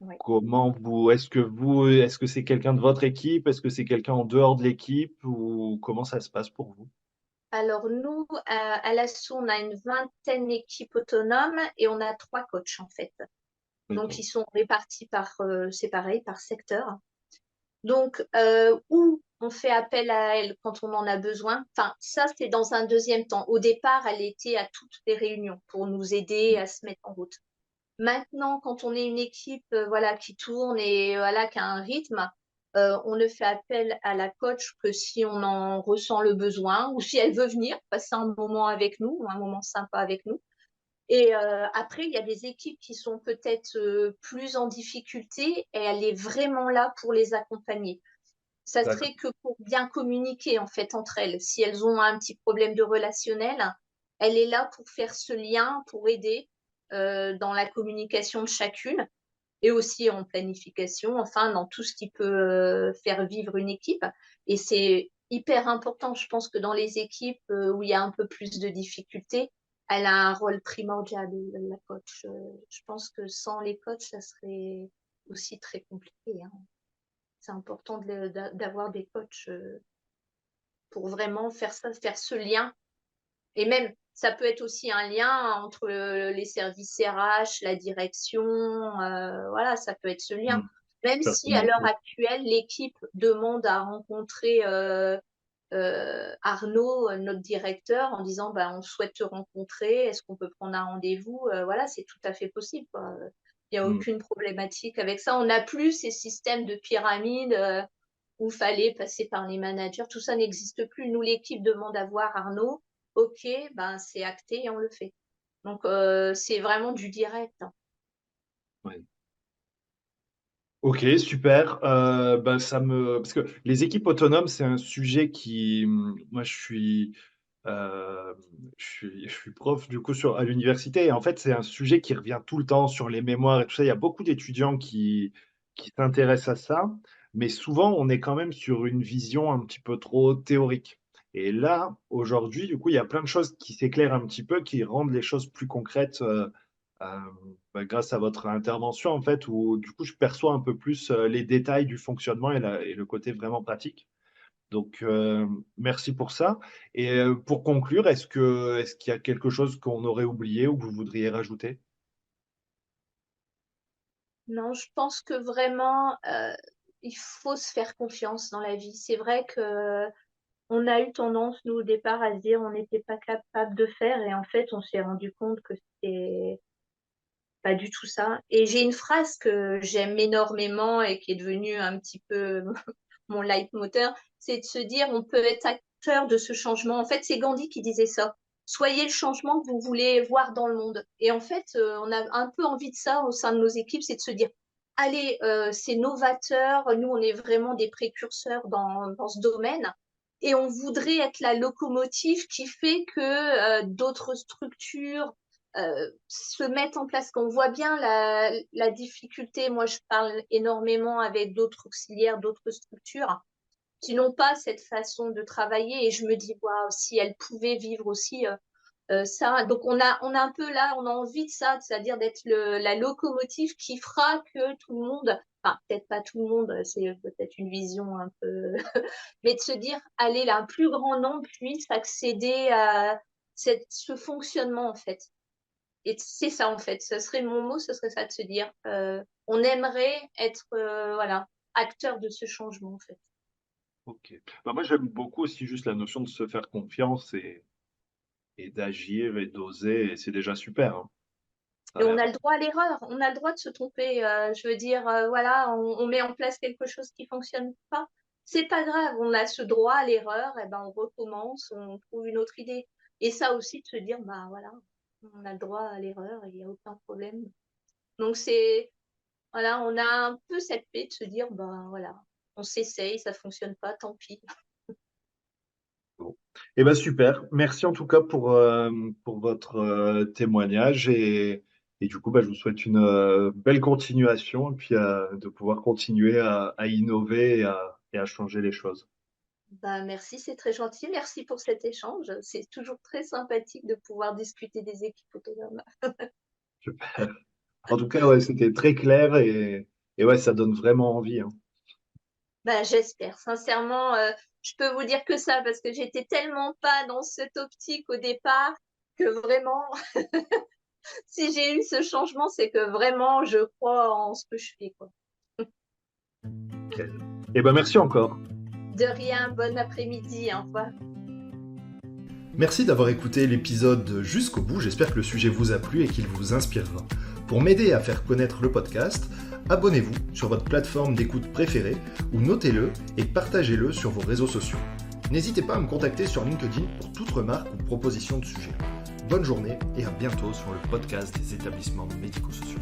[SPEAKER 2] Ouais.
[SPEAKER 1] Est-ce que c'est quelqu'un de votre équipe? Est-ce que c'est quelqu'un en dehors de l'équipe? Ou comment ça se passe pour vous?
[SPEAKER 2] Alors, nous, à l'ASSO, on a une vingtaine d'équipes autonomes et on a 3 coachs, en fait. Donc,
[SPEAKER 1] D'accord.
[SPEAKER 2] ils sont répartis c'est pareil, par secteur. Donc, où on fait appel à elle quand on en a besoin. Enfin, ça, c'est dans un deuxième temps. Au départ, elle était à toutes les réunions pour nous aider à se mettre en route. Maintenant, quand on est une équipe voilà, qui tourne et voilà, qui a un rythme, on ne fait appel à la coach que si on en ressent le besoin ou si elle veut venir passer un moment avec nous, un moment sympa avec nous. Et après, il y a des équipes qui sont peut-être plus en difficulté et elle est vraiment là pour les accompagner. Ça
[SPEAKER 1] D'accord.
[SPEAKER 2] serait que pour bien communiquer en fait entre elles. Si elles ont un petit problème de relationnel, elle est là pour faire ce lien, pour aider dans la communication de chacune et aussi en planification, enfin dans tout ce qui peut faire vivre une équipe. Et c'est hyper important. Je pense que dans les équipes où il y a un peu plus de difficultés, elle a un rôle primordial, la coach. Je pense que sans les coachs, ça serait aussi très compliqué, hein. C'est important d'avoir des coachs pour vraiment faire ça, faire ce lien. Et même, ça peut être aussi un lien entre les services RH, la direction, voilà, ça peut être ce lien.
[SPEAKER 1] Hmm.
[SPEAKER 2] Même si à l'heure
[SPEAKER 1] Personnalité.
[SPEAKER 2] actuelle, l'équipe demande à rencontrer Arnaud, notre directeur, en disant bah, on souhaite te rencontrer, est-ce qu'on peut prendre un rendez-vous? Voilà, c'est tout à fait possible, quoi. Il n'y a
[SPEAKER 1] Hmm.
[SPEAKER 2] aucune problématique avec ça. On n'a plus ces systèmes de pyramide où il fallait passer par les managers. Tout ça n'existe plus. Nous, l'équipe demande à voir Arnaud. OK, ben, c'est acté et on le fait. Donc, c'est vraiment du direct, hein.
[SPEAKER 1] Ouais. Ok, super. Parce que les équipes autonomes, c'est un sujet qui, moi, euh, je suis prof du coup à l'université et en fait, c'est un sujet qui revient tout le temps sur les mémoires et tout ça. Il y a beaucoup d'étudiants qui s'intéressent à ça, mais souvent, on est quand même sur une vision un petit peu trop théorique. Et là, aujourd'hui, du coup, il y a plein de choses qui s'éclairent un petit peu, qui rendent les choses plus concrètes. Euh, Grâce à votre intervention, en fait, où du coup, je perçois un peu plus les détails du fonctionnement et le côté vraiment pratique. Donc, merci pour ça. Et pour conclure, est-ce qu'il y a quelque chose qu'on aurait oublié ou que vous voudriez rajouter?
[SPEAKER 2] Non, je pense que vraiment, il faut se faire confiance dans la vie. C'est vrai que on a eu tendance, nous, au départ, à se dire on n'était pas capable de faire et en fait, on s'est rendu compte que c'était pas du tout ça. Et j'ai une phrase que j'aime énormément et qui est devenue un petit peu mon leitmotiv, c'est de se dire on peut être acteur de ce changement. En fait, c'est Gandhi qui disait ça. Soyez le changement que vous voulez voir dans le monde. Et en fait, on a un peu envie de ça au sein de nos équipes, c'est de se dire allez, c'est novateur, nous on est vraiment des précurseurs dans ce domaine. Et on voudrait être la locomotive qui fait que d'autres structures se mettent en place. Qu'on voit bien la difficulté. Moi, je parle énormément avec d'autres auxiliaires, d'autres structures qui n'ont pas cette façon de travailler. Et je me dis, waouh, si elles pouvaient vivre aussi ça. Donc, on a un peu là, on a envie de ça, c'est-à-dire d'être la locomotive qui fera que tout le monde, enfin, peut-être pas tout le monde, c'est peut-être une vision un peu, mais de se dire, allez, là, un plus grand nombre puisse accéder à ce fonctionnement, en fait. Et c'est ça, en fait. Ce serait mon mot, ce serait ça de se dire, on aimerait être, voilà, acteur de ce changement, en fait.
[SPEAKER 1] Ok. Bah, moi, j'aime beaucoup aussi juste la notion de se faire confiance et d'agir et d'oser, et c'est déjà super, hein. Ça a
[SPEAKER 2] Et on
[SPEAKER 1] l'air.
[SPEAKER 2] a le droit à l'erreur, on a le droit de se tromper. Je veux dire, voilà, on met en place quelque chose qui fonctionne pas. C'est pas grave, on a ce droit à l'erreur, et ben on recommence, on trouve une autre idée. Et ça aussi de se dire, bah voilà, on a le droit à l'erreur et il n'y a aucun problème. Donc c'est, voilà, on a un peu cette paix de se dire, bah voilà, on s'essaye, ça fonctionne pas, tant pis.
[SPEAKER 1] Bon. Eh ben super. Merci en tout cas pour votre témoignage et du coup, bah, je vous souhaite une belle continuation et puis de pouvoir continuer à innover et à changer les choses.
[SPEAKER 2] Bah merci, c'est très gentil. Merci pour cet échange. C'est toujours très sympathique de pouvoir discuter des équipes autonomes.
[SPEAKER 1] Super. En tout cas, ouais, c'était très clair et ouais, ça donne vraiment envie, hein.
[SPEAKER 2] Bah, j'espère. Sincèrement, je peux vous dire que ça parce que j'étais tellement pas dans cette optique au départ que vraiment, si j'ai eu ce changement, c'est que vraiment, je crois en ce que je fais, quoi.
[SPEAKER 1] Eh ben merci encore.
[SPEAKER 2] De rien, bon après-midi, au revoir.
[SPEAKER 3] Merci d'avoir écouté l'épisode jusqu'au bout, j'espère que le sujet vous a plu et qu'il vous inspirera. Pour m'aider à faire connaître le podcast, abonnez-vous sur votre plateforme d'écoute préférée ou notez-le et partagez-le sur vos réseaux sociaux. N'hésitez pas à me contacter sur LinkedIn pour toute remarque ou proposition de sujet. Bonne journée et à bientôt sur le podcast des établissements médico-sociaux.